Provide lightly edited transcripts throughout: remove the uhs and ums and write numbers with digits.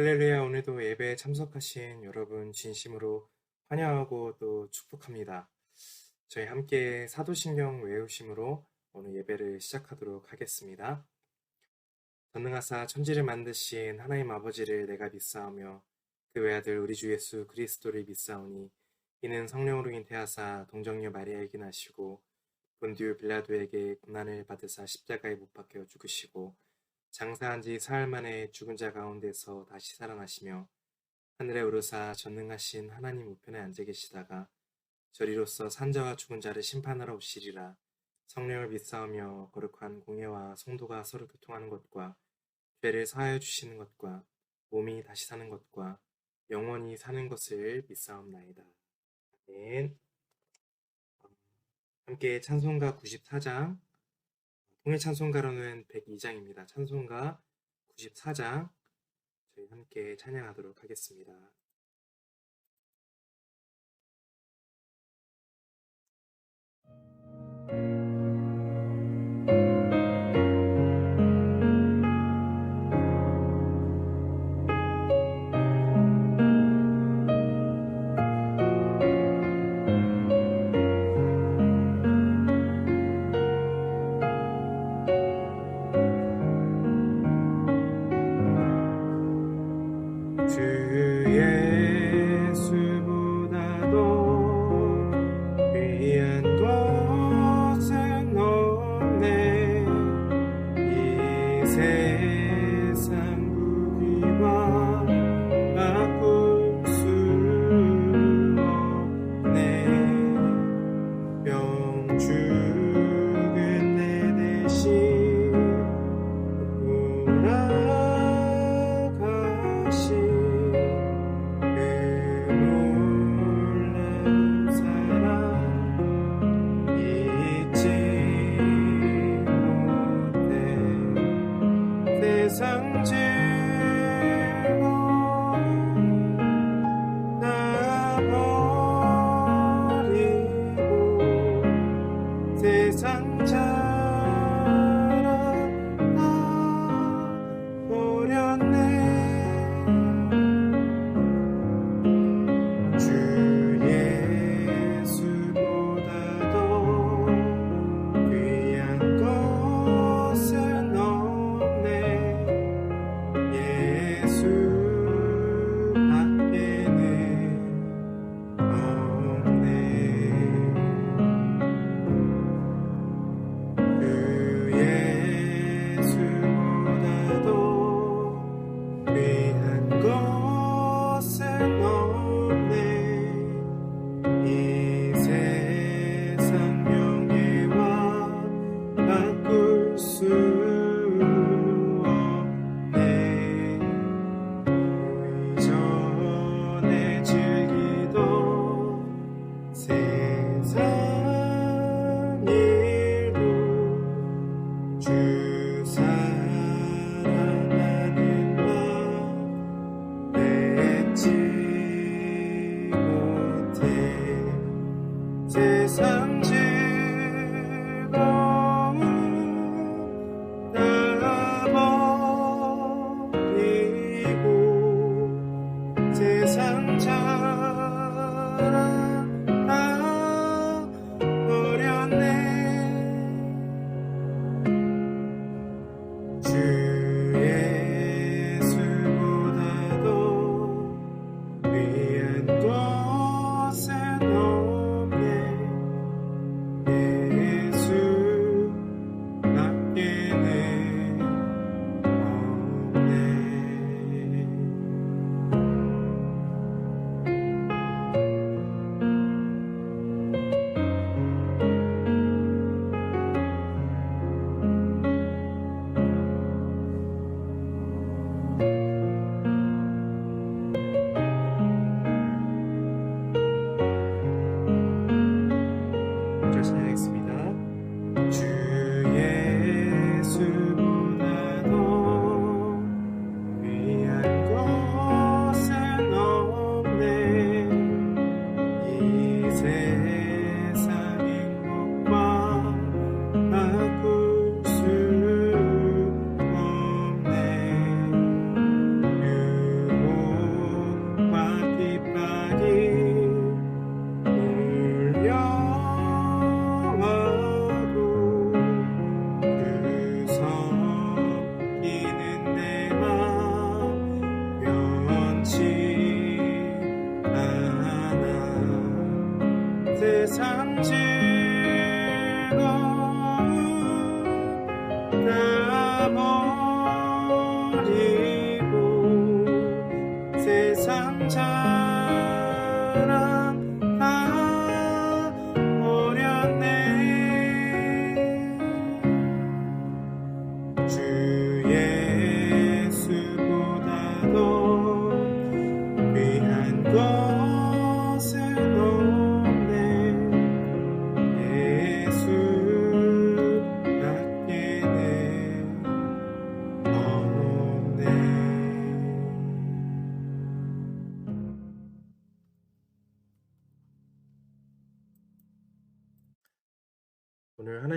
할렐루야, 오늘도 예배에 참석하신 여러분 진심으로 환영하고 또 축복합니다. 저희 함께 사도신경 외우심으로 오늘 예배를 시작하도록 하겠습니다. 전능하사 천지를 만드신 하나님 아버지를 내가 믿사오며 그 외아들 우리 주 예수 그리스도를 믿사오니 이는 성령으로 잉태하사 동정녀 마리아에게 나시고 본디오 빌라도에게 고난을 받으사 십자가에 못 박혀 죽으시고 장사한 지 사흘 만에 죽은 자 가운데서 다시 살아나시며 하늘에 오르사 전능하신 하나님 우편에 앉아 계시다가 저리로서 산자와 죽은 자를 심판하러 오시리라. 성령을 믿사오며 거룩한 공예와 성도가 서로 교통하는 것과 죄를 사하여 주시는 것과 몸이 다시 사는 것과 영원히 사는 것을 믿사옵나이다. 아멘. 함께 찬송가 94장, 통일 찬송가로는 102장입니다. 찬송가 94장 저희 함께 찬양하도록 하겠습니다.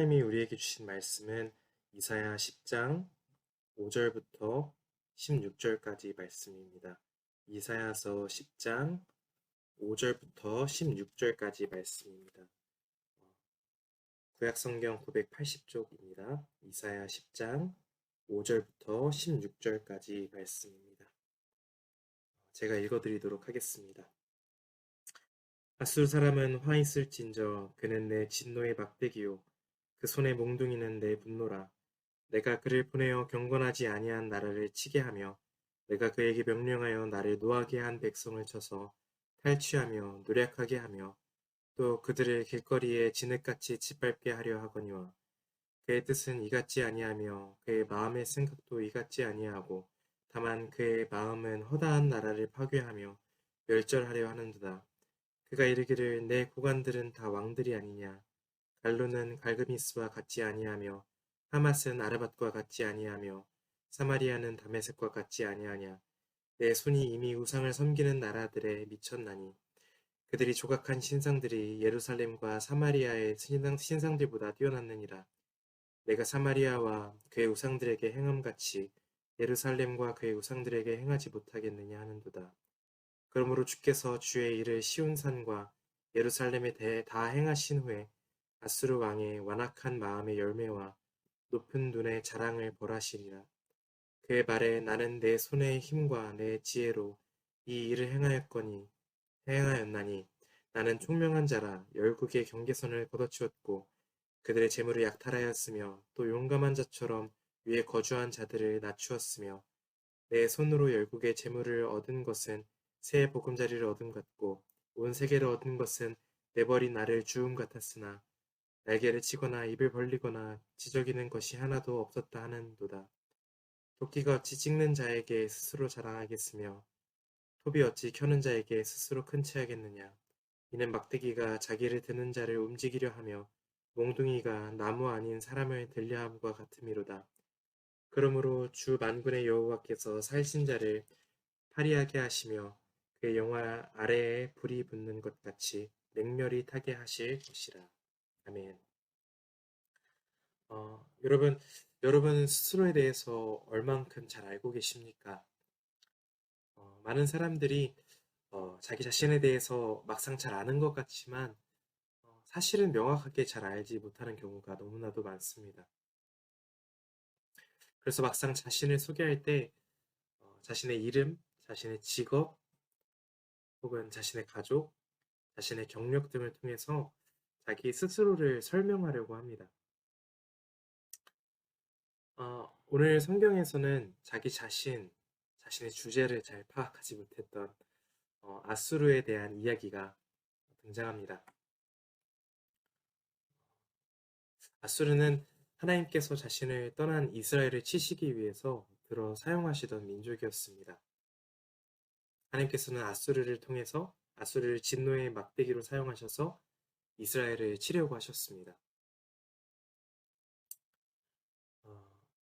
하나님이 우리에게 주신 말씀은 이사야 10장 5절부터 16절까지 말씀입니다. 이사야서 10장 5절부터 16절까지 말씀입니다. 구약성경 980쪽입니다. 이사야 10장 5절부터 16절까지 말씀입니다. 제가 읽어드리도록 하겠습니다. 아수르 사람은 화 있을진저 그는 내 진노의 막대기요 그 손의 몽둥이는 내 분노라. 내가 그를 보내어 경건하지 아니한 나라를 치게 하며 내가 그에게 명령하여 나를 노하게 한 백성을 쳐서 탈취하며 노략하게 하며 또 그들을 길거리에 진흙같이 짓밟게 하려 하거니와 그의 뜻은 이같지 아니하며 그의 마음의 생각도 이같지 아니하고 다만 그의 마음은 허다한 나라를 파괴하며 멸절하려 하는도다. 그가 이르기를 내 고관들은 다 왕들이 아니냐. 갈로는 갈그미스와 같지 아니하며 하맛은 아르밧과 같지 아니하며 사마리아는 다메섹과 같지 아니하냐. 내 손이 이미 우상을 섬기는 나라들에 미쳤나니 그들이 조각한 신상들이 예루살렘과 사마리아의 신상들보다 뛰어났느니라. 내가 사마리아와 그의 우상들에게 행함같이 예루살렘과 그의 우상들에게 행하지 못하겠느냐 하는도다. 그러므로 주께서 주의 일을 시온산과 예루살렘에 대해 다 행하신 후에 아수르 왕의 완악한 마음의 열매와 높은 눈의 자랑을 벌하시리라. 그의 말에 나는 내 손의 힘과 내 지혜로 이 일을 행하였나니 나는 총명한 자라 열국의 경계선을 걷어치웠고 그들의 재물을 약탈하였으며 또 용감한 자처럼 위에 거주한 자들을 낮추었으며 내 손으로 열국의 재물을 얻은 것은 새 보금자리를 얻음 같고 온 세계를 얻은 것은 내버린 알을 주움 같았으나 날개를 치거나 입을 벌리거나 지저귀는 것이 하나도 없었다 하는도다. 토끼가 어찌 찍는 자에게 스스로 자랑하겠으며 톱이 어찌 켜는 자에게 스스로 큰 체하겠느냐. 이는 막대기가 자기를 드는 자를 움직이려 하며 몽둥이가 나무 아닌 사람을 들려함과 같음이로다. 그러므로 주 만군의 여호와께서 살신 자를 파리하게 하시며 그의 영화 아래에 불이 붙는 것 같이 맹렬히 타게 하실 것이라. 아멘. 여러분 스스로에 대해서 얼만큼 잘 알고 계십니까? 많은 사람들이 자기 자신에 대해서 막상 잘 아는 것 같지만 사실은 명확하게 잘 알지 못하는 경우가 너무나도 많습니다. 그래서 막상 자신을 소개할 때 자신의 이름, 자신의 직업, 혹은 자신의 가족, 자신의 경력 등을 통해서 자기 스스로를 설명하려고 합니다. 오늘 성경에서는 자기 자신의 주제를 잘 파악하지 못했던 아수르에 대한 이야기가 등장합니다. 아수르는 하나님께서 자신을 떠난 이스라엘을 치시기 위해서 들어 사용하시던 민족이었습니다. 하나님께서는 아수르를 통해서 아수르를 진노의 막대기로 사용하셔서 이스라엘을 치려고 하셨습니다.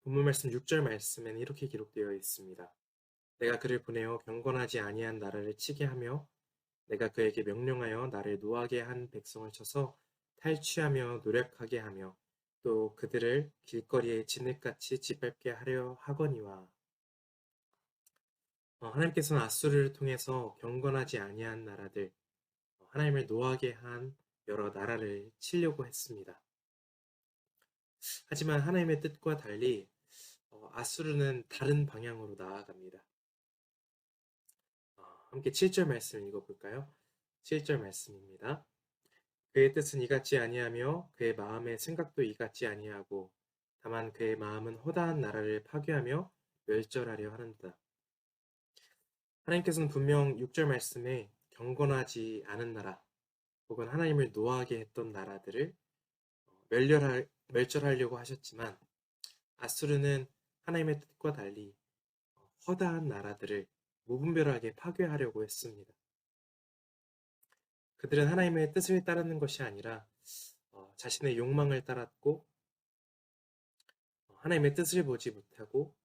본문 말씀 6절 말씀에는 이렇게 기록되어 있습니다. 내가 그를 보내어 경건하지 아니한 나라를 치게 하며 내가 그에게 명령하여 나를 노하게 한 백성을 쳐서 탈취하며 노력하게 하며 또 그들을 길거리에 진흙같이 짓밟게 하려 하거니와. 하나님께서는 아수르를 통해서 경건하지 아니한 나라들, 하나님을 노하게 한 여러 나라를 치려고 했습니다. 하지만 하나님의 뜻과 달리 아수르는 다른 방향으로 나아갑니다. 함께 7절 말씀 읽어볼까요? 7절 말씀입니다. 그의 뜻은 이같지 아니하며 그의 마음의 생각도 이같지 아니하고 다만 그의 마음은 허다한 나라를 파괴하며 멸절하려 하는도다. 하나님께서는 분명 6절 말씀에 경건하지 않은 나라 혹은 하나님을 노하게 했던 나라들을 멸절하려고 하셨지만 아수르는 하나님의 뜻과 달리 허다한 나라들을 무분별하게 파괴하려고 했습니다. 그들은 하나님의 뜻을 따르는 것이 아니라 자신의 욕망을 따랐고 하나님의 뜻을 보지 못하고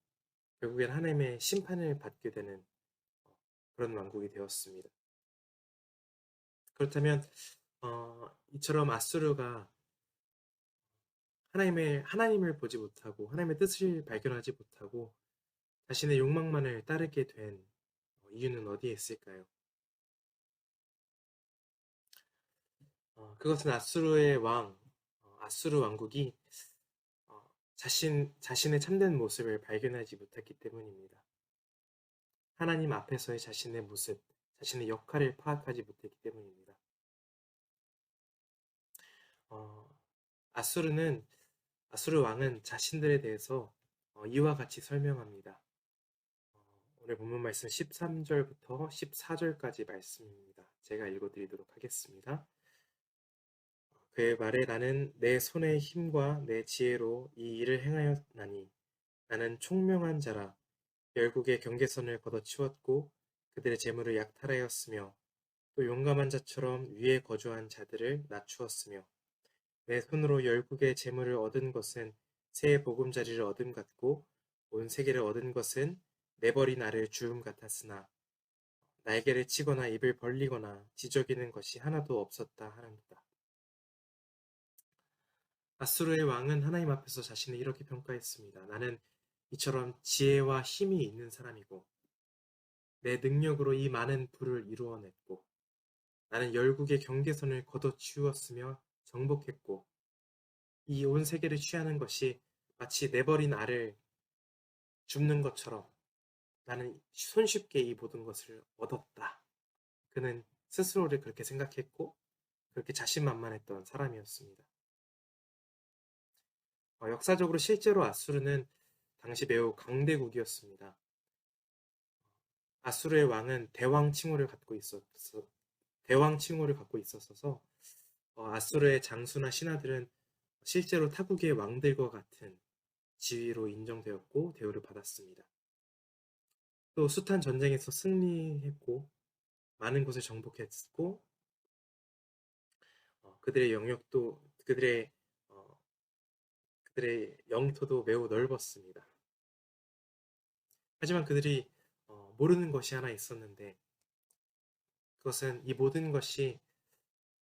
결국엔 하나님의 심판을 받게 되는 그런 왕국이 되었습니다. 그렇다면 이처럼 아수르가 하나님을 보지 못하고 하나님의 뜻을 발견하지 못하고 자신의 욕망만을 따르게 된 이유는 어디에 있을까요? 그것은 아수르의 아수르 왕국이 자신의 참된 모습을 발견하지 못했기 때문입니다. 하나님 앞에서의 자신의 모습, 자신의 역할을 파악하지 못했기 때문입니다. 어, 아수르 왕은 자신들에 대해서 이와 같이 설명합니다. 오늘 본문 말씀 13절부터 14절까지 말씀입니다. 제가 읽어드리도록 하겠습니다. 그의 말에 나는 내 손의 힘과 내 지혜로 이 일을 행하였나니 나는 총명한 자라 열국의 경계선을 걷어치웠고 그들의 재물을 약탈하였으며 또 용감한 자처럼 위에 거주한 자들을 낮추었으며 내 손으로 열국의 재물을 얻은 것은 새 보금자리를 얻음 같고 온 세계를 얻은 것은 내버린 알을 주움 같았으나 날개를 치거나 입을 벌리거나 지저귀는 것이 하나도 없었다 하는도다. 아수르의 왕은 하나님 앞에서 자신을 이렇게 평가했습니다. 나는 이처럼 지혜와 힘이 있는 사람이고 내 능력으로 이 많은 부를 이루어냈고 나는 열국의 경계선을 걷어치우었으며 정복했고 이 온 세계를 취하는 것이 마치 내버린 알을 줍는 것처럼 나는 손쉽게 이 모든 것을 얻었다. 그는 스스로를 그렇게 생각했고 그렇게 자신만만했던 사람이었습니다. 역사적으로 실제로 아수르는 당시 매우 강대국이었습니다. 아수르의 왕은 대왕 칭호를 갖고 있었어서 아수르의 장수나 신하들은 실제로 타국의 왕들과 같은 지위로 인정되었고 대우를 받았습니다. 또 숱한 전쟁에서 승리했고 많은 곳을 정복했고 그들의 영역도 그들의 영토도 매우 넓었습니다. 하지만 그들이 모르는 것이 하나 있었는데 그것은 이 모든 것이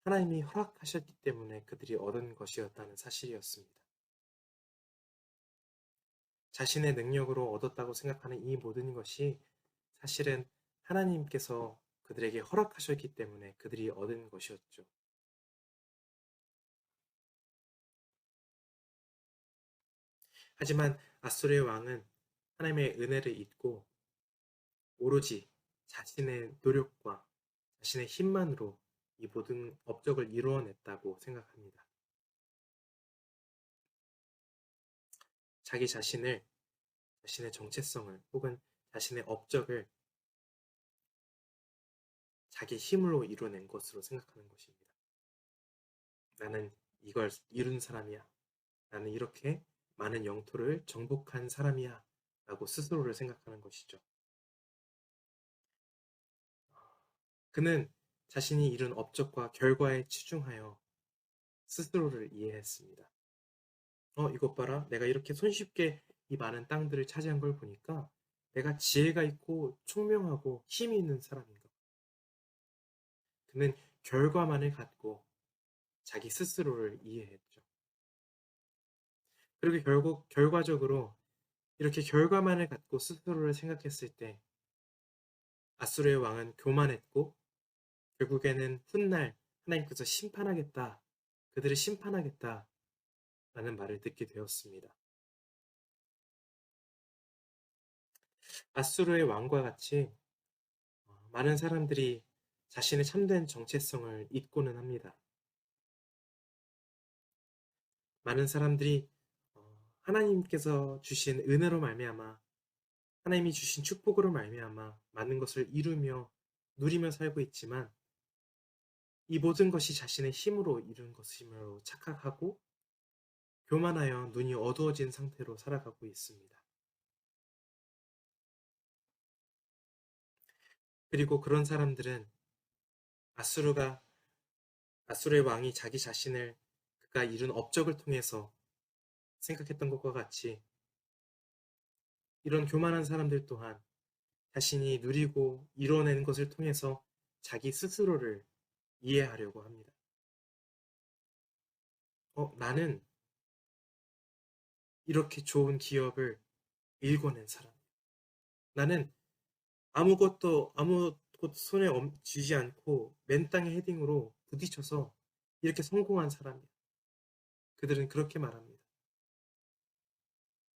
하나님이 허락하셨기 때문에 그들이 얻은 것이었다는 사실이었습니다. 자신의 능력으로 얻었다고 생각하는 이 모든 것이 사실은 하나님께서 그들에게 허락하셨기 때문에 그들이 얻은 것이었죠. 하지만 아수르의 왕은 하나님의 은혜를 잊고 오로지 자신의 노력과 자신의 힘만으로 이 모든 업적을 이루어냈다고 생각합니다. 자신의 정체성을 혹은 자신의 업적을 자기 힘으로 이뤄낸 것으로 생각하는 것입니다. 나는 이걸 이룬 사람이야. 나는 이렇게 많은 영토를 정복한 사람이야. 라고 스스로를 생각하는 것이죠. 그는 자신이 이룬 업적과 결과에 치중하여 스스로를 이해했습니다. 이것 봐라. 내가 이렇게 손쉽게 이 많은 땅들을 차지한 걸 보니까 내가 지혜가 있고 총명하고 힘이 있는 사람인가. 그는 결과만을 갖고 자기 스스로를 이해했죠. 그리고 결과적으로 이렇게 결과만을 갖고 스스로를 생각했을 때 아수르의 왕은 교만했고 결국에는 훗날 하나님께서 심판하겠다. 그들을 심판하겠다. 라는 말을 듣게 되었습니다. 아수르의 왕과 같이 많은 사람들이 자신의 참된 정체성을 잊고는 합니다. 많은 사람들이 하나님께서 주신 은혜로 말미암아 하나님이 주신 축복으로 말미암아 많은 것을 이루며 누리며 살고 있지만 이 모든 것이 자신의 힘으로 이룬 것임으로 착각하고 교만하여 눈이 어두워진 상태로 살아가고 있습니다. 그리고 그런 사람들은 아수르의 왕이 자기 자신을 그가 이룬 업적을 통해서 생각했던 것과 같이 이런 교만한 사람들 또한 자신이 누리고 이뤄낸 것을 통해서 자기 스스로를 이해하려고 합니다. 나는 이렇게 좋은 기업을 일궈낸 사람이야. 나는 아무것도 손에 쥐지 않고 맨 땅에 헤딩으로 부딪혀서 이렇게 성공한 사람이야. 그들은 그렇게 말합니다.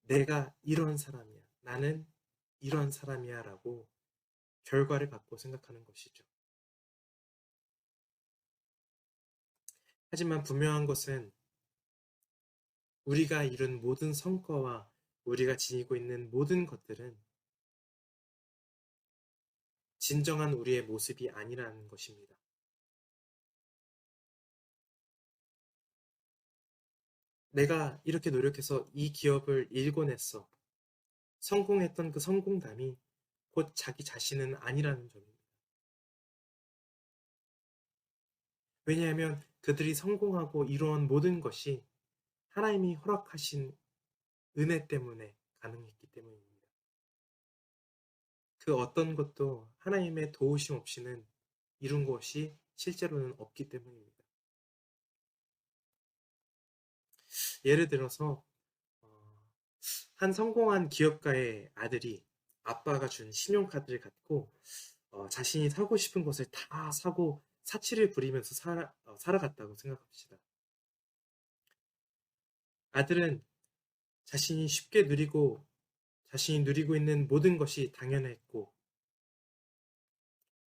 내가 이런 사람이야. 나는 이런 사람이야 라고 결과를 갖고 생각하는 것이죠. 하지만 분명한 것은 우리가 이룬 모든 성과와 우리가 지니고 있는 모든 것들은 진정한 우리의 모습이 아니라는 것입니다. 내가 이렇게 노력해서 이 기업을 일궈냈어. 성공했던 그 성공담이 곧 자기 자신은 아니라는 점입니다. 왜냐하면 그들이 성공하고 이루어온 모든 것이 하나님이 허락하신 은혜 때문에 가능했기 때문입니다. 그 어떤 것도 하나님의 도우심 없이는 이룬 것이 실제로는 없기 때문입니다. 예를 들어서 한 성공한 기업가의 아들이 아빠가 준 신용카드를 갖고 자신이 사고 싶은 것을 다 사고 사치를 부리면서 살아갔다고 생각합시다. 아들은 자신이 누리고 있는 모든 것이 당연했고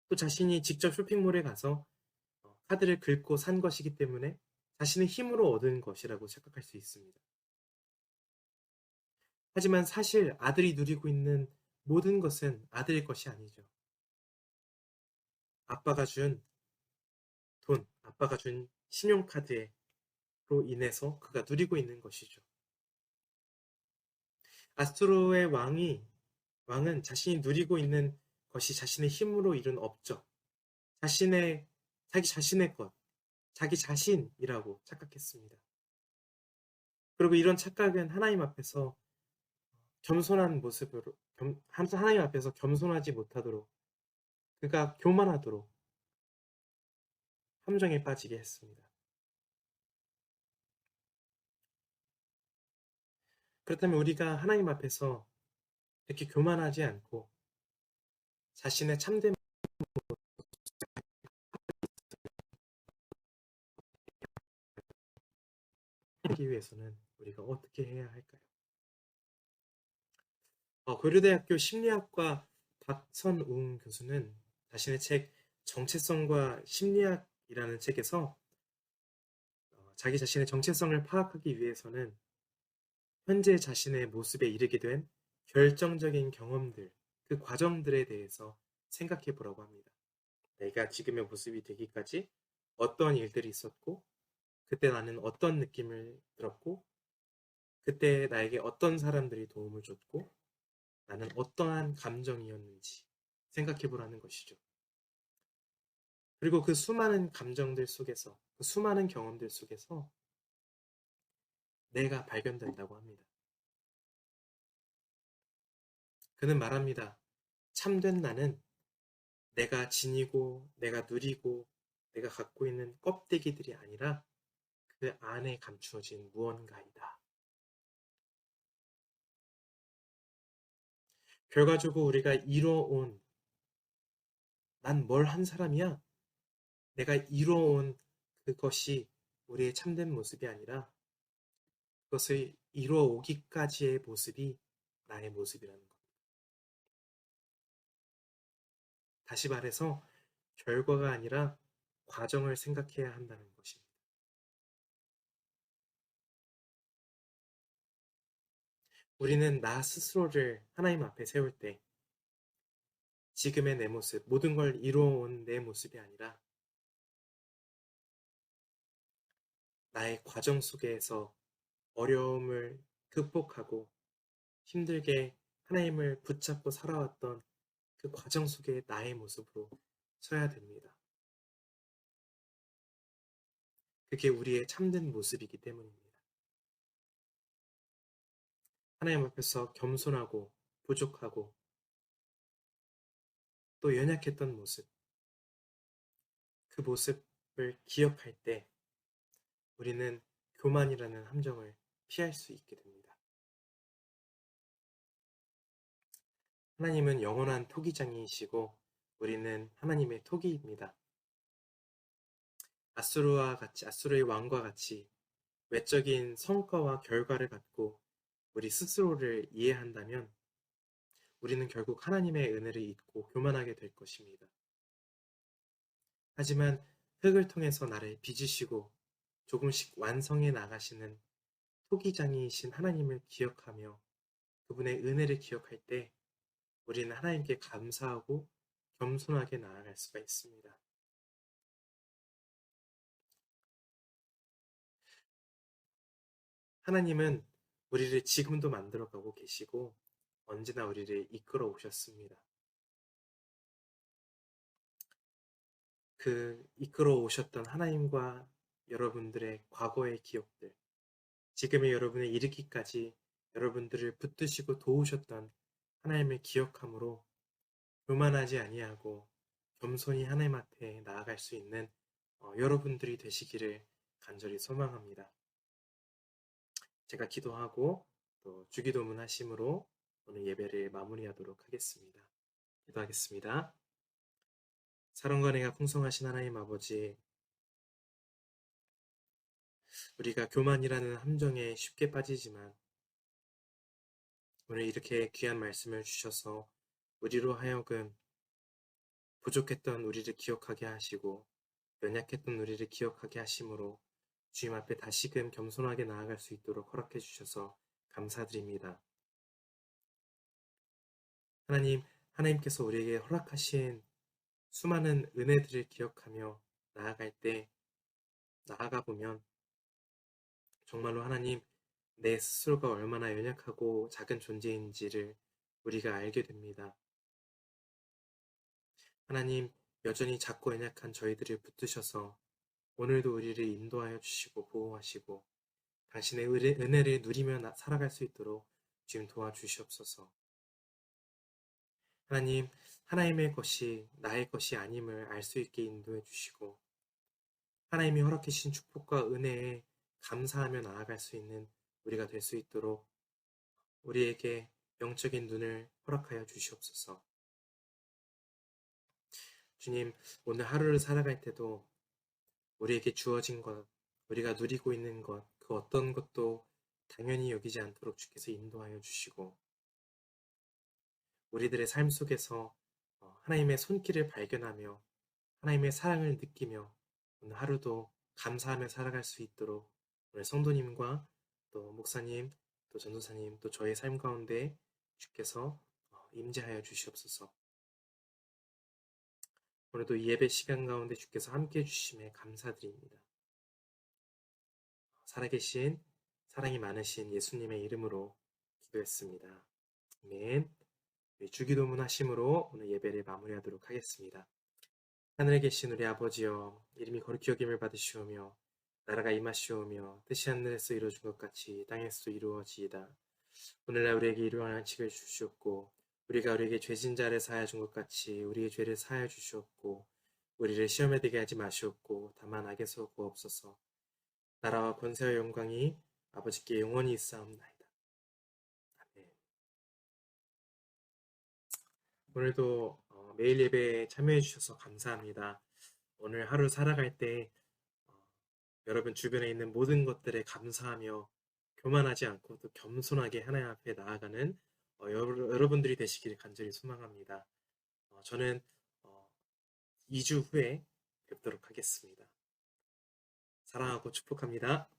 또 자신이 직접 쇼핑몰에 가서 카드를 긁고 산 것이기 때문에 자신의 힘으로 얻은 것이라고 생각할 수 있습니다. 하지만 사실 아들이 누리고 있는 모든 것은 아들의 것이 아니죠. 아빠가 준 돈, 아빠가 준 신용카드로 인해서 그가 누리고 있는 것이죠. 아스트로의 왕은 자신이 누리고 있는 것이 자신의 힘으로 이룬 업적, 자기 자신의 것, 자기 자신이라고 착각했습니다. 그리고 이런 착각은 하나님 앞에서 하나님 앞에서 겸손하지 못하도록, 그가 교만하도록 함정에 빠지게 했습니다. 그렇다면 우리가 하나님 앞에서 이렇게 교만하지 않고 자신의 참된 하기 위해서는 우리가 어떻게 해야 할까요? 고려대학교 심리학과 박선웅 교수는 자신의 책 정체성과 심리학이라는 책에서 자기 자신의 정체성을 파악하기 위해서는 현재 자신의 모습에 이르게 된 결정적인 경험들, 그 과정들에 대해서 생각해 보라고 합니다. 내가 지금의 모습이 되기까지 어떤 일들이 있었고, 그때 나는 어떤 느낌을 들었고, 그때 나에게 어떤 사람들이 도움을 줬고, 나는 어떠한 감정이었는지 생각해 보라는 것이죠. 그리고 그 수많은 감정들 속에서, 그 수많은 경험들 속에서 내가 발견된다고 합니다. 그는 말합니다. 참된 나는 내가 지니고, 내가 누리고, 내가 갖고 있는 껍데기들이 아니라 그 안에 감추어진 무언가이다. 결과적으로 우리가 이뤄온, 난 뭘 한 사람이야? 내가 이뤄온 그것이 우리의 참된 모습이 아니라 그것을 이루어오기까지의 모습이 나의 모습이라는 것. 다시 말해서 결과가 아니라 과정을 생각해야 한다는 것입니다. 우리는 나 스스로를 하나님 앞에 세울 때 지금의 내 모습, 모든 걸 이루어온 내 모습이 아니라 나의 과정 속에서 어려움을 극복하고 힘들게 하나님을 붙잡고 살아왔던 그 과정 속의 나의 모습으로 서야 됩니다. 그게 우리의 참된 모습이기 때문입니다. 하나님 앞에서 겸손하고 부족하고 또 연약했던 모습, 그 모습을 기억할 때 우리는 교만이라는 함정을 피할 수 있게 됩니다. 하나님은 영원한 토기장이시고 우리는 하나님의 토기입니다. 아수르의 왕과 같이 외적인 성과와 결과를 갖고 우리 스스로를 이해한다면 우리는 결국 하나님의 은혜를 잊고 교만하게 될 것입니다. 하지만 흙을 통해서 나를 빚으시고 조금씩 완성해 나가시는 토기장이신 하나님을 기억하며 그분의 은혜를 기억할 때 우리는 하나님께 감사하고 겸손하게 나아갈 수가 있습니다. 하나님은 우리를 지금도 만들어가고 계시고 언제나 우리를 이끌어 오셨습니다. 그 이끌어 오셨던 하나님과 여러분들의 과거의 기억들, 지금의 여러분을 이르기까지 여러분들을 붙드시고 도우셨던 하나님을 기억함으로 교만하지 아니하고 겸손히 하나님 앞에 나아갈 수 있는 여러분들이 되시기를 간절히 소망합니다. 제가 기도하고 또 주기도문 하심으로 오늘 예배를 마무리하도록 하겠습니다. 기도하겠습니다. 사랑과 은혜가 풍성하신 하나님 아버지, 우리가 교만이라는 함정에 쉽게 빠지지만 오늘 이렇게 귀한 말씀을 주셔서 우리로 하여금 부족했던 우리를 기억하게 하시고 연약했던 우리를 기억하게 하심으로 주님 앞에 다시금 겸손하게 나아갈 수 있도록 허락해 주셔서 감사드립니다. 하나님께서 우리에게 허락하신 수많은 은혜들을 기억하며 나아가 보면 정말로 하나님, 내 스스로가 얼마나 연약하고 작은 존재인지를 우리가 알게 됩니다. 하나님, 여전히 작고 연약한 저희들을 붙드셔서 오늘도 우리를 인도하여 주시고 보호하시고 당신의 은혜를 누리며 살아갈 수 있도록 주님 도와주시옵소서. 하나님, 하나님의 것이 나의 것이 아님을 알 수 있게 인도해 주시고 하나님이 허락해 주신 축복과 은혜에 감사하며 나아갈 수 있는 우리가 될 수 있도록 우리에게 영적인 눈을 허락하여 주시옵소서. 주님, 오늘 하루를 살아갈 때도 우리에게 주어진 것, 우리가 누리고 있는 것, 그 어떤 것도 당연히 여기지 않도록 주께서 인도하여 주시고 우리들의 삶 속에서 하나님의 손길을 발견하며 하나님의 사랑을 느끼며 오늘 하루도 감사하며 살아갈 수 있도록 오늘 성도님과 또 목사님, 또 전도사님, 또 저의 삶 가운데 주께서 임재하여 주시옵소서. 오늘도 이 예배 시간 가운데 주께서 함께해 주심에 감사드립니다. 살아계신 사랑이 많으신 예수님의 이름으로 기도했습니다. 아멘. 주기도문 하심으로 오늘 예배를 마무리하도록 하겠습니다. 하늘에 계신 우리 아버지여, 이름이 거룩히 여김을 받으시오며 나라가 임하시오며 뜻이 하늘에서 이루어진 것 같이 땅에서도 이루어지이다. 오늘날 우리에게 일용할 양식을 주시옵고 우리가 우리에게 죄진 자를 사하여 준 것 같이 우리의 죄를 사하여 주시옵고 우리를 시험에 들게 하지 마시옵고 다만 악에서 구하옵소서. 나라와 권세와 영광이 아버지께 영원히 있사옵나이다. 아멘. 오늘도 매일 예배에 참여해 주셔서 감사합니다. 오늘 하루 살아갈 때 여러분 주변에 있는 모든 것들에 감사하며 교만하지 않고 또 겸손하게 하나님 앞에 나아가는 여러분들이 되시기를 간절히 소망합니다. 저는 2주 후에 뵙도록 하겠습니다. 사랑하고 축복합니다.